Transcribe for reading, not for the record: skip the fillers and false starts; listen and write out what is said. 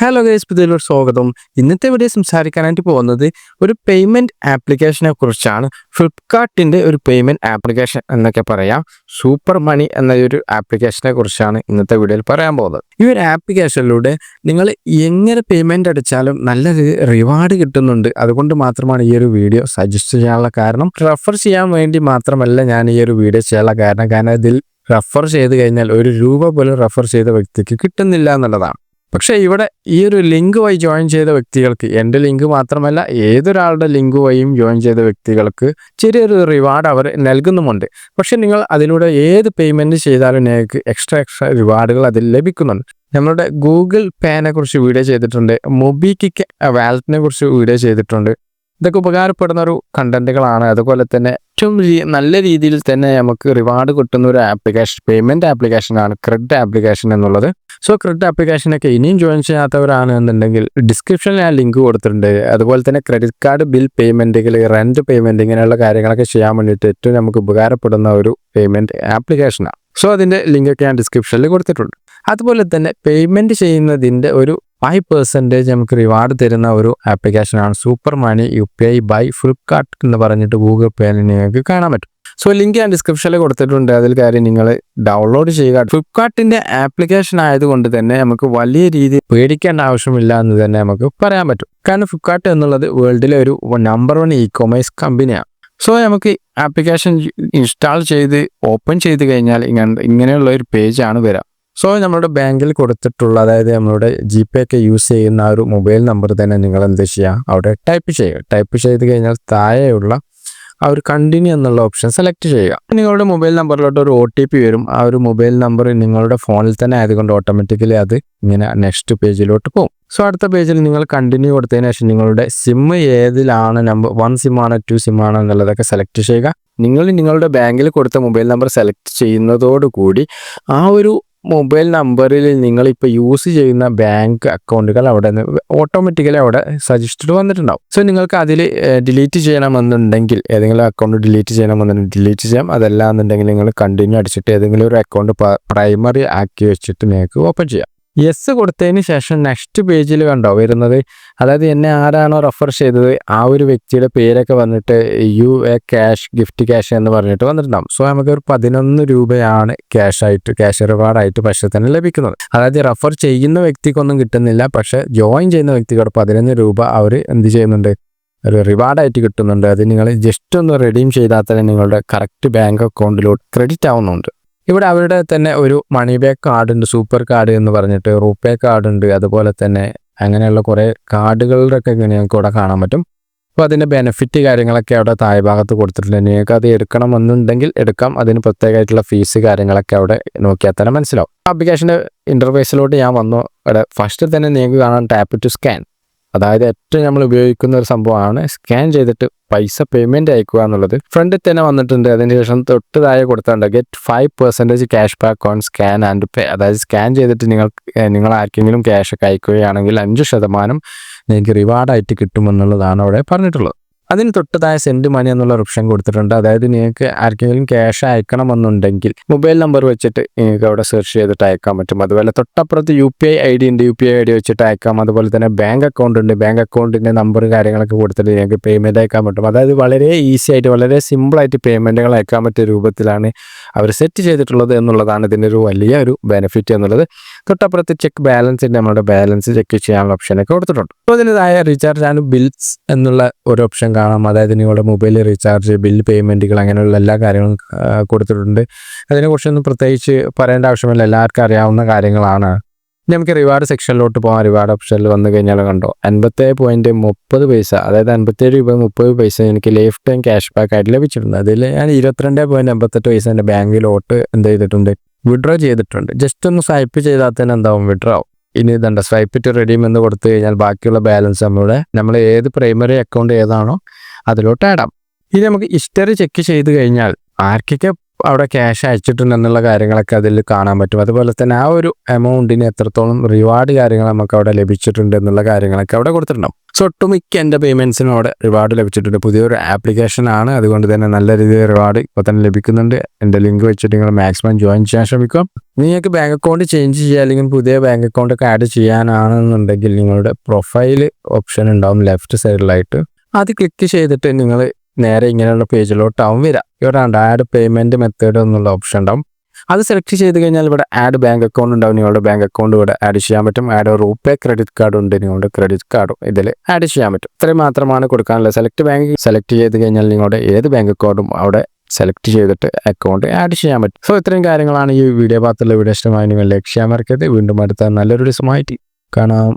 Hello guys, പുതിയൊരു സ്വാഗതം. ഇന്നത്തെ വീഡിയോ സംസാരിക്കാനായിട്ട് പോകുന്നത് ഒരു പേയ്മെന്റ് ആപ്ലിക്കേഷനെ കുറിച്ചാണ്. ഫ്ലിപ്കാർട്ടിന്റെ ഒരു പേയ്മെന്റ് ആപ്ലിക്കേഷൻ എന്നൊക്കെ പറയാം. സൂപ്പർ മണി എന്ന ഒരു ആപ്ലിക്കേഷനെ കുറിച്ചാണ് ഇന്നത്തെ വീഡിയോയിൽ പറയാൻ പോകുന്നത്. ഈ ഒരു ആപ്ലിക്കേഷനിലൂടെ നിങ്ങൾ എങ്ങനെ പേയ്മെന്റ് അടിച്ചാലും നല്ല റിവാർഡ് കിട്ടുന്നുണ്ട്. അതുകൊണ്ട് മാത്രമാണ് ഈ ഒരു വീഡിയോ സജസ്റ്റ് ചെയ്യാനുള്ള കാരണം. റെഫർ ചെയ്യാൻ വേണ്ടി മാത്രമല്ല ഞാൻ ഈ ഒരു വീഡിയോ ചെയ്യാനുള്ള കാരണം ഇതിൽ റെഫർ ചെയ്ത് കഴിഞ്ഞാൽ ഒരു രൂപ പോലും റെഫർ ചെയ്ത വ്യക്തിക്ക് കിട്ടുന്നില്ല എന്നുള്ളതാണ്. പക്ഷേ ഇവിടെ ഈ ഒരു ലിങ്ക് വഴി ജോയിൻ ചെയ്ത വ്യക്തികൾക്ക്, എൻ്റെ ലിങ്ക് മാത്രമല്ല ഏതൊരാളുടെ ലിങ്ക് വഴിയും ജോയിൻ ചെയ്ത വ്യക്തികൾക്ക് ചെറിയൊരു റിവാർഡ് അവർ നൽകുന്നുമുണ്ട്. പക്ഷെ നിങ്ങൾ അതിലൂടെ ഏത് പേയ്മെൻറ്റ് ചെയ്താലും നിങ്ങൾക്ക് എക്സ്ട്രാ റിവാർഡുകൾ അതിൽ ലഭിക്കുന്നുണ്ട്. നമ്മളുടെ ഗൂഗിൾ പേനെ കുറിച്ച് വീഡിയോ ചെയ്തിട്ടുണ്ട്, മൊബിക്വിക്ക് വാലറ്റിനെ കുറിച്ച് വീഡിയോ ചെയ്തിട്ടുണ്ട്. ഇതൊക്കെ ഉപകാരപ്പെടുന്ന ഒരു കണ്ടന്റുകളാണ്. അതുപോലെ തന്നെ ഏറ്റവും നല്ല രീതിയിൽ തന്നെ നമുക്ക് റിവാർഡ് കിട്ടുന്ന ഒരു ആപ്ലിക്കേഷൻ, പേയ്മെന്റ് ആപ്ലിക്കേഷനാണ് ക്രെഡിറ്റ് ആപ്ലിക്കേഷൻ എന്നുള്ളത്. സോ ക്രെഡിറ്റ് ആപ്ലിക്കേഷനൊക്കെ ഇനിയും ജോയിൻ ചെയ്യാത്തവരാണ് എന്നുണ്ടെങ്കിൽ ഡിസ്ക്രിപ്ഷനിൽ ഞാൻ ലിങ്ക് കൊടുത്തിട്ടുണ്ട്. അതുപോലെ തന്നെ ക്രെഡിറ്റ് കാർഡ് ബിൽ പേയ്മെന്റുകൾ, റെന്റ് പേയ്മെന്റ്, ഇങ്ങനെയുള്ള കാര്യങ്ങളൊക്കെ ചെയ്യാൻ വേണ്ടിയിട്ട് ഏറ്റവും നമുക്ക് ഉപകാരപ്പെടുന്ന ഒരു പേയ്മെന്റ് ആപ്ലിക്കേഷനാണ്. സോ അതിൻ്റെ ലിങ്കൊക്കെ ഞാൻ ഡിസ്ക്രിപ്ഷനിൽ കൊടുത്തിട്ടുണ്ട്. അതുപോലെ തന്നെ പേയ്മെന്റ് ചെയ്യുന്നതിൻ്റെ ഒരു 5% നമുക്ക് റിവാർഡ് തരുന്ന ഒരു ആപ്ലിക്കേഷനാണ് super money UPI by Flipkart എന്ന് പറഞ്ഞിട്ട് ഗൂഗിൾ പേയിൽ നിങ്ങൾക്ക് കാണാൻ പറ്റും. സോ ലിങ്ക് ഞാൻ ഡിസ്ക്രിപ്ഷനിൽ കൊടുത്തിട്ടുണ്ട്. അതിൽ കാര്യം നിങ്ങൾ ഡൗൺലോഡ് ചെയ്യുക. ഫ്ലിപ്കാർട്ടിൻ്റെ ആപ്ലിക്കേഷൻ ആയതുകൊണ്ട് തന്നെ നമുക്ക് വലിയ രീതിയിൽ പേടിക്കേണ്ട ആവശ്യമില്ല എന്ന് തന്നെ നമുക്ക് പറയാൻ പറ്റും. കാരണം ഫ്ലിപ്കാർട്ട് എന്നുള്ളത് വേൾഡിലെ ഒരു നമ്പർ 1 ഇ-കൊമേഴ്സ് കമ്പനിയാണ്. സോ നമുക്ക് ആപ്ലിക്കേഷൻ ഇൻസ്റ്റാൾ ചെയ്ത് ഓപ്പൺ ചെയ്ത് കഴിഞ്ഞാൽ ഇങ്ങനെയുള്ള ഒരു പേജാണ് വരിക. സോ നമ്മുടെ ബാങ്കിൽ കൊടുത്തിട്ടുള്ള, അതായത് നമ്മളുടെ GPay ഒക്കെ യൂസ് ചെയ്യുന്ന ആ ഒരു മൊബൈൽ നമ്പർ തന്നെ നിങ്ങൾ എന്ത് ചെയ്യുക, അവിടെ ടൈപ്പ് ചെയ്യുക. ടൈപ്പ് ചെയ്ത് കഴിഞ്ഞാൽ താഴെയുള്ള ആ ഒരു കണ്ടിന്യൂ എന്നുള്ള ഓപ്ഷൻ സെലക്ട് ചെയ്യുക. നിങ്ങളുടെ മൊബൈൽ നമ്പറിലോട്ട് ഒരു OTP വരും. ആ ഒരു മൊബൈൽ നമ്പർ നിങ്ങളുടെ ഫോണിൽ തന്നെ ആയതുകൊണ്ട് ഓട്ടോമാറ്റിക്കലി അത് ഇങ്ങനെ നെക്സ്റ്റ് പേജിലോട്ട് പോകും. സോ അടുത്ത പേജിൽ നിങ്ങൾ കണ്ടിന്യൂ കൊടുത്തതിന് ശേഷം നിങ്ങളുടെ സിം ഏതിലാണ്, നമ്പർ 1 സിം ആണോ 2 സിം ആണോ എന്നുള്ളതൊക്കെ സെലക്ട് ചെയ്യുക. നിങ്ങളുടെ ബാങ്കിൽ കൊടുത്ത മൊബൈൽ നമ്പർ സെലക്ട് ചെയ്യുന്നതോടുകൂടി ആ ഒരു മൊബൈൽ നമ്പറിൽ നിങ്ങളിപ്പോൾ യൂസ് ചെയ്യുന്ന ബാങ്ക് അക്കൗണ്ടുകൾ അവിടെ നിന്ന് ഓട്ടോമാറ്റിക്കലി അവിടെ സജസ്റ്റഡ് വന്നിട്ടുണ്ടാവും. സോ നിങ്ങൾക്ക് അതിൽ ഡിലീറ്റ് ചെയ്യണമെന്നുണ്ടെങ്കിൽ, ഏതെങ്കിലും അക്കൗണ്ട് ഡിലീറ്റ് ചെയ്യണമെന്നുണ്ടെങ്കിൽ ഡിലീറ്റ് ചെയ്യാം. അതല്ല എന്നുണ്ടെങ്കിൽ നിങ്ങൾ കണ്ടിന്യൂ അടിച്ചിട്ട് ഏതെങ്കിലും ഒരു അക്കൗണ്ട് പ്രൈമറി ആക്കി വെച്ചിട്ട് നിങ്ങൾക്ക് ഓപ്പൺ ചെയ്യാം. യെസ് കൊടുത്തതിന് ശേഷം നെക്സ്റ്റ് പേജിൽ കണ്ടോ വരുന്നത്, അതായത് എന്നെ ആരാണോ റെഫർ ചെയ്തത് ആ ഒരു വ്യക്തിയുടെ പേരൊക്കെ വന്നിട്ട് ക്യാഷ് ഗിഫ്റ്റ് ക്യാഷ് എന്ന് പറഞ്ഞിട്ട് വന്നിട്ടുണ്ടാകും. സോ നമുക്ക് ഒരു 11 രൂപയാണ് ക്യാഷ് റിവാർഡായിട്ട് പക്ഷേ തന്നെ ലഭിക്കുന്നത്. അതായത് റെഫർ ചെയ്യുന്ന വ്യക്തിക്കൊന്നും കിട്ടുന്നില്ല, പക്ഷേ ജോയിൻ ചെയ്യുന്ന വ്യക്തിക്ക് 11 രൂപ അവർ എന്ത് ചെയ്യുന്നുണ്ട്, ഒരു റിവാർഡായിട്ട് കിട്ടുന്നുണ്ട്. അത് നിങ്ങൾ ജസ്റ്റ് ഒന്ന് റെഡീം ചെയ്താൽ തന്നെ നിങ്ങളുടെ കറക്റ്റ് ബാങ്ക് അക്കൗണ്ടിലോട്ട് ക്രെഡിറ്റ് ആവുന്നുണ്ട്. ഇവിടെ അവരുടെ തന്നെ ഒരു മണി ബാക്ക് കാർഡ് ഉണ്ട്, സൂപ്പർ കാർഡ് എന്ന് പറഞ്ഞിട്ട്, റൂപേ കാർഡ് ഉണ്ട്. അതുപോലെ തന്നെ അങ്ങനെയുള്ള കുറേ കാർഡുകളുടെയൊക്കെ നിങ്ങൾക്ക് ഇവിടെ കാണാൻ പറ്റും. അപ്പോൾ അതിൻ്റെ ബെനിഫിറ്റ് കാര്യങ്ങളൊക്കെ അവിടെ താഴെ ഭാഗത്ത് കൊടുത്തിട്ടുണ്ട്. നിങ്ങൾക്ക് അത് എടുക്കണമെന്നുണ്ടെങ്കിൽ എടുക്കാം. അതിന് പ്രത്യേകമായിട്ടുള്ള ഫീസ് കാര്യങ്ങളൊക്കെ അവിടെ നോക്കിയാൽ തന്നെ മനസ്സിലാവും. ആപ്ലിക്കേഷൻ്റെ ഇൻ്റർഫേസിലോട്ട് ഞാൻ വന്നു. അവിടെ ഫസ്റ്റ് തന്നെ നിങ്ങൾക്ക് കാണാൻ ടാപ്പ് ടു സ്കാൻ, അതായത് ഏറ്റവും നമ്മൾ ഉപയോഗിക്കുന്ന ഒരു സംഭവമാണ് സ്കാൻ ചെയ്തിട്ട് പൈസ പേയ്മെന്റ് അയക്കുക എന്നുള്ളത്. ഫ്രണ്ടിൽ തന്നെ വന്നിട്ടുണ്ട്. അതിന് ശേഷം തൊട്ട് താഴെ കൊടുത്തിട്ടുണ്ട് get 5% cash back on scan and pay. അതായത് സ്കാൻ ചെയ്തിട്ട് നിങ്ങൾ ആർക്കെങ്കിലും ക്യാഷ് ഒക്കെ അയക്കുകയാണെങ്കിൽ 5% നിങ്ങൾക്ക് റിവാർഡായിട്ട് കിട്ടുമെന്നുള്ളതാണ് അവിടെ പറഞ്ഞിട്ടുള്ളത്. അതിന് തൊട്ട് താഴെ സെൻഡ് മണി എന്നുള്ള ഓപ്ഷൻ കൊടുത്തിട്ടുണ്ട്. അതായത് നിങ്ങൾക്ക് ആർക്കെങ്കിലും ക്യാഷ് അയക്കണമെന്നുണ്ടെങ്കിൽ മൊബൈൽ നമ്പർ വെച്ചിട്ട് നിങ്ങൾക്ക് അവിടെ സെർച്ച് ചെയ്തിട്ട് അയക്കാൻ പറ്റും. അതുപോലെ തൊട്ടപ്പുറത്ത് UPI ID ഉണ്ട്, UPI ID വെച്ചിട്ട് അയക്കാം. അതുപോലെ തന്നെ ബാങ്ക് അക്കൗണ്ട് ഉണ്ട്, ബാങ്ക് അക്കൗണ്ടിൻ്റെ നമ്പർ കാര്യങ്ങളൊക്കെ കൊടുത്തിട്ട് നിങ്ങൾക്ക് പേയ്മെൻറ്റ് അയക്കാൻ പറ്റും. അതായത് വളരെ ഈസി ആയിട്ട്, വളരെ സിമ്പിളായിട്ട് പേയ്മെൻറ്റുകൾ അയക്കാൻ പറ്റിയ രൂപത്തിലാണ് അവർ സെറ്റ് ചെയ്തിട്ടുള്ളത് എന്നുള്ളതാണ് ഇതിൻ്റെ ഒരു വലിയ ഒരു ബെനിഫിറ്റ് എന്നുള്ളത്. തൊട്ടപ്പുറത്ത് ചെക്ക് ബാലൻസ് ഉണ്ട്, നമ്മുടെ ബാലൻസ് ചെക്ക് ചെയ്യാനുള്ള ഓപ്ഷനൊക്കെ കൊടുത്തിട്ടുണ്ട്. അപ്പോൾ അതിന് താഴെ റീചാർജ് ആൻഡ് ബിൽസ് എന്നുള്ള ഒരു ഓപ്ഷൻ കാണാം. അതായത് നിങ്ങളുടെ മൊബൈൽ റീചാർജ്, ബിൽ പേയ്മെൻറ്റുകൾ, അങ്ങനെയുള്ള എല്ലാ കാര്യങ്ങളും കൊടുത്തിട്ടുണ്ട്. അതിനെക്കുറിച്ചൊന്നും പ്രത്യേകിച്ച് പറയേണ്ട ആവശ്യമില്ല, എല്ലാവർക്കും അറിയാവുന്ന കാര്യങ്ങളാണ്. നമുക്ക് റിവാർഡ് സെക്ഷനിലോട്ട് പോകാം. റിവാർഡ് ഓപ്ഷനിൽ വന്നു കഴിഞ്ഞാൽ കണ്ടോ 57.30 അതായത് 57 രൂപ 30 എനിക്ക് ലൈഫ് ടൈം ക്യാഷ് ബാക്ക് ആയിട്ട് ലഭിച്ചിട്ടുണ്ട്. അതിൽ ഞാൻ 22.88 എൻ്റെ ബാങ്കിലോട്ട് എന്ത് ചെയ്തിട്ടുണ്ട്, വിഡ്രോ ചെയ്തിട്ടുണ്ട്. ജസ്റ്റ് ഒന്ന് സ്വൈപ്പ് ചെയ്താൽ തന്നെ എന്താവും, വിഡ്രോ ആവും. ഇനി ഇതുണ്ട് സ്വൈപ്പ് ടു റെഡീം എന്ന് കൊടുത്തു കഴിഞ്ഞാൽ ബാക്കിയുള്ള ബാലൻസ് നമ്മൾ ഏത് പ്രൈമറി അക്കൗണ്ട് ഏതാണോ അതിലോട്ട് ആഡാം. ഇനി നമുക്ക് ഹിസ്റ്ററി ചെക്ക് ചെയ്ത് കഴിഞ്ഞാൽ ആർക്കൊക്കെ അവിടെ ക്യാഷ് അയച്ചിട്ടുണ്ടെന്നുള്ള കാര്യങ്ങളൊക്കെ അതിൽ കാണാൻ പറ്റും. അതുപോലെ തന്നെ ആ ഒരു എമൗണ്ടിന് എത്രത്തോളം റിവാർഡ് കാര്യങ്ങൾ നമുക്ക് അവിടെ ലഭിച്ചിട്ടുണ്ട് എന്നുള്ള കാര്യങ്ങളൊക്കെ അവിടെ കൊടുത്തിട്ടുണ്ടാവും. സോ ഒട്ടുമിക്ക എൻ്റെ പേയ്മെൻറ്റ്സിനും അവിടെ റിവാർഡ് ലഭിച്ചിട്ടുണ്ട്. പുതിയൊരു ആപ്ലിക്കേഷനാണ്, അതുകൊണ്ട് തന്നെ നല്ല രീതിയിൽ റിവാർഡ് ഇപ്പോൾ തന്നെ ലഭിക്കുന്നുണ്ട്. എൻ്റെ ലിങ്ക് വെച്ചിട്ട് നിങ്ങൾ മാക്സിമം ജോയിൻ ചെയ്യാൻ ശ്രമിക്കുക. നിങ്ങൾക്ക് ബാങ്ക് അക്കൗണ്ട് ചേഞ്ച് ചെയ്യുക അല്ലെങ്കിൽ പുതിയ ബാങ്ക് അക്കൗണ്ട് ഒക്കെ ആഡ് ചെയ്യാനാണെന്നുണ്ടെങ്കിൽ നിങ്ങളുടെ പ്രൊഫൈൽ ഓപ്ഷൻ ഉണ്ടാവും ലെഫ്റ്റ് സൈഡിലായിട്ട്. അത് ക്ലിക്ക് ചെയ്തിട്ട് നിങ്ങൾ നേരെ ഇങ്ങനെയുള്ള പേജിലോട്ടാവും വരിക. ഇവിടെ ആഡ് പേയ്മെൻറ്റ് മെത്തേഡ് എന്നുള്ള ഓപ്ഷൻ ഉണ്ടാവും. അത് സെലക്ട് ചെയ്ത് കഴിഞ്ഞാൽ ഇവിടെ ആഡ് ബാങ്ക് അക്കൗണ്ട് ഉണ്ടാവും. നിങ്ങളുടെ ബാങ്ക് അക്കൗണ്ട് ഇവിടെ ആഡ് ചെയ്യാൻ പറ്റും. ആഡ് റൂപേ ക്രെഡിറ്റ് കാർഡ് ഉണ്ട്, നിങ്ങളുടെ ക്രെഡിറ്റ് കാർഡും ഇതിൽ ആഡ് ചെയ്യാൻ പറ്റും. ഇത്രയും മാത്രമാണ് കൊടുക്കാനുള്ളത്. സെലക്ട് ബാങ്ക് സെലക്ട് ചെയ്ത് കഴിഞ്ഞാൽ നിങ്ങളുടെ ഏത് ബാങ്ക് അക്കൗണ്ടും അവിടെ സെലക്ട് ചെയ്തിട്ട് അക്കൗണ്ട് ആഡ് ചെയ്യാൻ പറ്റും. സോ ഇത്രയും കാര്യങ്ങളാണ് ഈ വീഡിയോ ഭാഗത്തുള്ള. വീഡിയോ ഇഷ്ടമായി നിങ്ങൾ ലൈക്ക് ചെയ്യാൻ മറക്കരുത്. വീണ്ടും അടുത്ത നല്ലൊരു ദിവസമായിട്ട് കാണാം.